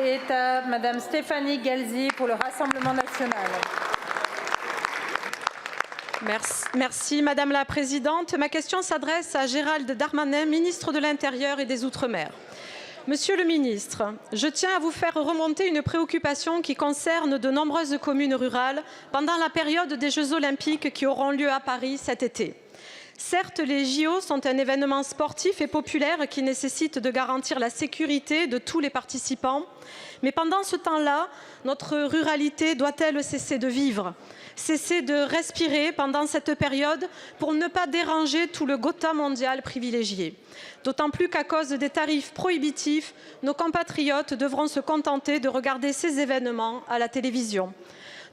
est à Madame Stéphanie Guelzi pour le Rassemblement national. Merci Madame la Présidente. Ma question s'adresse à Gérald Darmanin, ministre de l'Intérieur et des Outre-mer. Monsieur le ministre, je tiens à vous faire remonter une préoccupation qui concerne de nombreuses communes rurales pendant la période des Jeux olympiques qui auront lieu à Paris cet été. Certes, les JO sont un événement sportif et populaire qui nécessite de garantir la sécurité de tous les participants. Mais pendant ce temps-là, notre ruralité doit-elle cesser de vivre, cesser de respirer pendant cette période pour ne pas déranger tout le Gotha mondial privilégié? D'autant plus qu'à cause des tarifs prohibitifs, nos compatriotes devront se contenter de regarder ces événements à la télévision.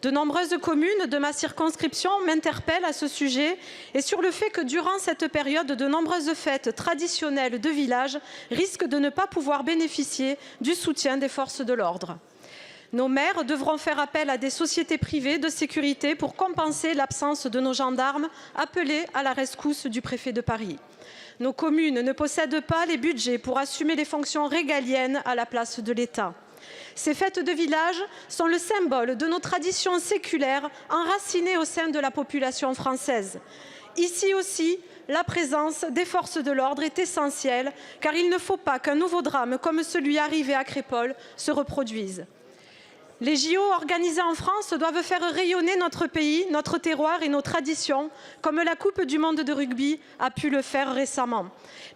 De nombreuses communes de ma circonscription m'interpellent à ce sujet et sur le fait que durant cette période, de nombreuses fêtes traditionnelles de village risquent de ne pas pouvoir bénéficier du soutien des forces de l'ordre. Nos maires devront faire appel à des sociétés privées de sécurité pour compenser l'absence de nos gendarmes appelés à la rescousse du préfet de Paris. Nos communes ne possèdent pas les budgets pour assumer les fonctions régaliennes à la place de l'État. Ces fêtes de village sont le symbole de nos traditions séculaires enracinées au sein de la population française. Ici aussi, la présence des forces de l'ordre est essentielle car il ne faut pas qu'un nouveau drame comme celui arrivé à Crépol se reproduise. Les JO organisés en France doivent faire rayonner notre pays, notre terroir et nos traditions, comme la Coupe du monde de rugby a pu le faire récemment.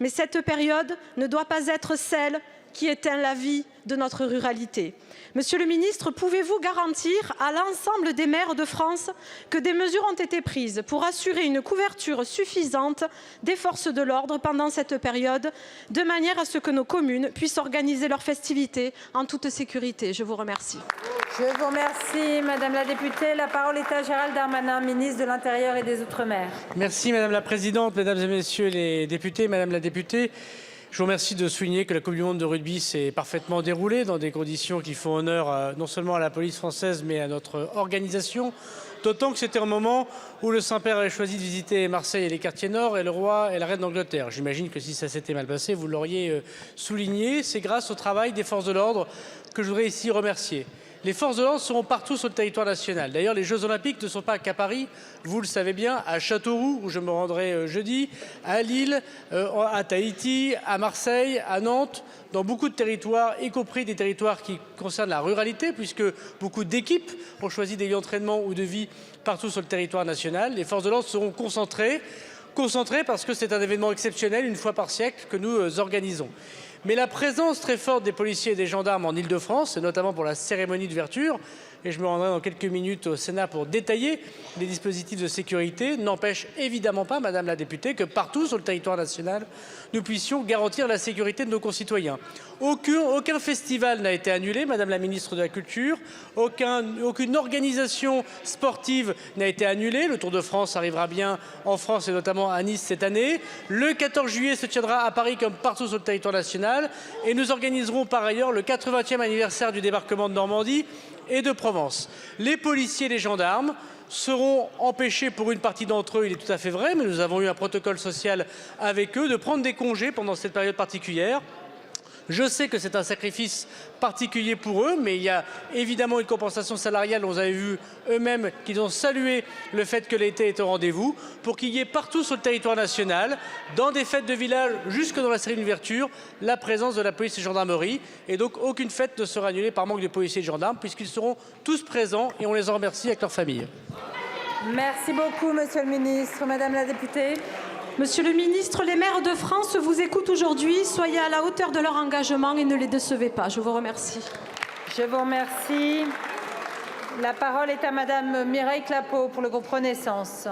Mais cette période ne doit pas être celle qui éteint la vie de notre ruralité. Monsieur le ministre, pouvez-vous garantir à l'ensemble des maires de France que des mesures ont été prises pour assurer une couverture suffisante des forces de l'ordre pendant cette période, de manière à ce que nos communes puissent organiser leurs festivités en toute sécurité? Je vous remercie. Je vous remercie, Madame la députée. La parole est à Gérald Darmanin, ministre de l'Intérieur et des Outre-mer. Merci Madame la Présidente, Mesdames et Messieurs les députés, Madame la députée. Je vous remercie de souligner que la Coupe du monde de rugby s'est parfaitement déroulée dans des conditions qui font honneur non seulement à la police française mais à notre organisation. D'autant que c'était un moment où le Saint-Père avait choisi de visiter Marseille et les quartiers nord et le roi et la reine d'Angleterre. J'imagine que si ça s'était mal passé, vous l'auriez souligné. C'est grâce au travail des forces de l'ordre que je voudrais ici remercier. Les forces de l'ordre seront partout sur le territoire national. D'ailleurs, les Jeux olympiques ne sont pas qu'à Paris, vous le savez bien, à Châteauroux, où je me rendrai jeudi, à Lille, à Tahiti, à Marseille, à Nantes, dans beaucoup de territoires, y compris des territoires qui concernent la ruralité, puisque beaucoup d'équipes ont choisi des lieux d'entraînement ou de vie partout sur le territoire national. Les forces de l'ordre seront concentrées parce que c'est un événement exceptionnel, une fois par siècle, que nous organisons. Mais la présence très forte des policiers et des gendarmes en Île-de-France, et notamment pour la cérémonie d'ouverture, et je me rendrai dans quelques minutes au Sénat pour détailler les dispositifs de sécurité, n'empêche évidemment pas, Madame la députée, que partout sur le territoire national, nous puissions garantir la sécurité de nos concitoyens. Aucun festival n'a été annulé, Madame la ministre de la Culture, aucune organisation sportive n'a été annulée. Le Tour de France arrivera bien en France et notamment à Nice cette année. Le 14 juillet se tiendra à Paris comme partout sur le territoire national et nous organiserons par ailleurs le 80e anniversaire du débarquement de Normandie et de Provence. Les policiers et les gendarmes seront empêchés, pour une partie d'entre eux, il est tout à fait vrai, mais nous avons eu un protocole social avec eux, de prendre des congés pendant cette période particulière. Je sais que c'est un sacrifice particulier pour eux, mais il y a évidemment une compensation salariale. Vous avez vu eux-mêmes qu'ils ont salué le fait que l'été est au rendez-vous pour qu'il y ait partout sur le territoire national, dans des fêtes de village jusque dans la série d'ouverture, la présence de la police et gendarmerie. Et donc aucune fête ne sera annulée par manque de policiers et de gendarmes puisqu'ils seront tous présents et on les en remercie avec leurs familles. Merci beaucoup, Monsieur le ministre. Madame la députée. Monsieur le ministre, les maires de France vous écoutent aujourd'hui. Soyez à la hauteur de leur engagement et ne les décevez pas. Je vous remercie. Je vous remercie. La parole est à Madame Mireille Clapeau pour le groupe Renaissance.